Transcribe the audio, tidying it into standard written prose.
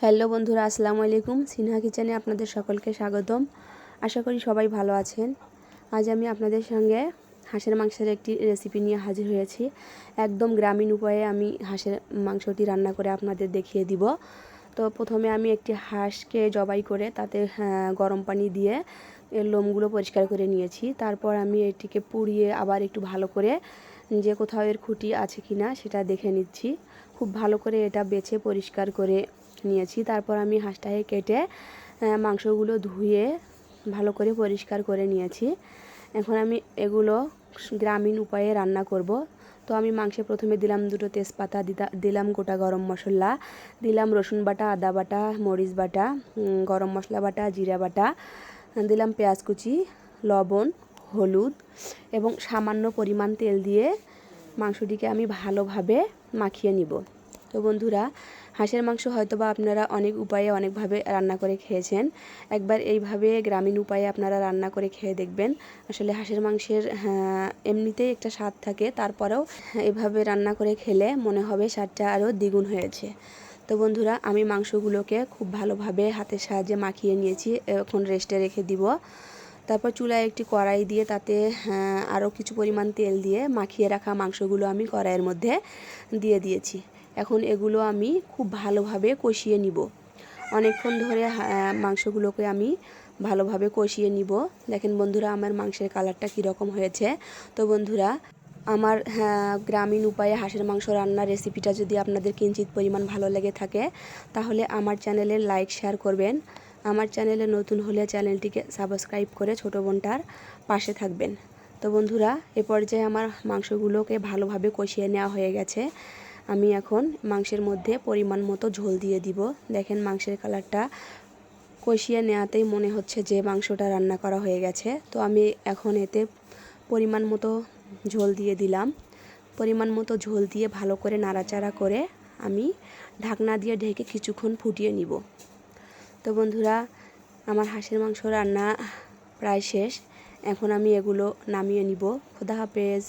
Hello বন্ধুরা, আসসালামু আলাইকুম। সিনহা কিচেনে আপনাদের সকলকে স্বাগতম। আশা করি সবাই ভালো আছেন। আজ আমি আপনাদের সঙ্গে হাঁসের মাংসের একটি রেসিপি নিয়ে হাজির হয়েছি। একদম গ্রামীণ উপায়ে আমি হাঁসের মাংসটি রান্না করে আপনাদের দেখিয়ে দিব। তো প্রথমে আমি একটি হাঁসকে জবাই করে তাতে গরম পানি দিয়ে এর লোমগুলো পরিষ্কার করে নিয়েছি। তারপর আমি এটিকে পুড়িয়ে আবার একটু ভালো করে যে কোথাও এর খুঁটি আছে কিনা সেটা দেখে নিচ্ছি। খুব ভালো করে এটা বেছে পরিষ্কার করে নিয়েছি। তারপর আমি হাঁসটাকে কেটে মাংসগুলো ধুয়ে ভালো করে পরিষ্কার করে নিয়েছি। এখন আমি এগুলো গ্রামীণ উপায়ে রান্না করব। তো আমি মাংসে প্রথমে দিলাম দুটো তেজপাতা, দিলাম গোটা গরম মশলা, দিলাম রসুন বাটা, আদা বাটা, মরিচ বাটা, গরম মশলা বাটা, জিরা বাটা, দিলাম পেঁয়াজ কুচি, লবণ, হলুদ এবং সামান্য পরিমাণ তেল দিয়ে মাংসটিকে আমি ভালোভাবে মাখিয়ে নিব। তো বন্ধুরা, হাঁসের মাংস হয়তোবা আপনারা অনেক উপায়ে অনেকভাবে রান্না করে খেয়েছেন। একবার এইভাবে গ্রামীণ উপায়ে আপনারা রান্না করে খেয়ে দেখবেন। আসলে হাঁসের মাংসের এমনিতেই একটা স্বাদ থাকে, তারপরেও এভাবে রান্না করে খেলে মনে হবে স্বাদটা আরও দ্বিগুণ হয়েছে। তো বন্ধুরা, আমি মাংসগুলোকে খুব ভালোভাবে হাতের সাহায্যে মাখিয়ে নিয়েছি। এখন রেস্টে রেখে দিব। তারপর চুলায় একটি কড়াই দিয়ে তাতে আরও কিছু পরিমাণ তেল দিয়ে মাখিয়ে রাখা মাংসগুলো আমি কড়াইয়ের মধ্যে দিয়ে দিয়েছি। এখন এগুলো আমি খুব ভালোভাবে কষিয়ে নিব। অনেকক্ষণ ধরে মাংসগুলোকে আমি ভালোভাবে কষিয়ে নিব। দেখেন বন্ধুরা, আমার মাংসের কালারটা কীরকম হয়েছে। তো বন্ধুরা, আমার গ্রামীণ উপায়ে হাঁসের মাংস রান্নার রেসিপিটা যদি আপনাদের কিঞ্চিত পরিমাণ ভালো লেগে থাকে তাহলে আমার চ্যানেলে লাইক শেয়ার করবেন। আমার চ্যানেলে নতুন হলে চ্যানেলটিকে সাবস্ক্রাইব করে ছোটো বোনটার পাশে থাকবেন। তো বন্ধুরা, এ পর্যায়ে আমার মাংসগুলোকে ভালোভাবে কষিয়ে নেওয়া হয়ে গেছে। আমি এখন মাংসের মধ্যে পরিমাণ মতো ঝোল দিয়ে দিব। দেখেন মাংসের কালারটা কষিয়ে নেওয়াতেই মনে হচ্ছে যে মাংসটা রান্না করা হয়ে গেছে। তো আমি এখন এতে পরিমাণ মতো ঝোল দিয়ে দিলাম। পরিমাণ মতো ঝোল দিয়ে ভালো করে নাড়াচাড়া করে আমি ঢাকনা দিয়ে ঢেকে কিছুক্ষণ ফুটিয়ে নিব। তো বন্ধুরা, আমার হাঁসের মাংস রান্না প্রায় শেষ। এখন আমি এগুলো নামিয়ে নিব। খোদা হাফেজ।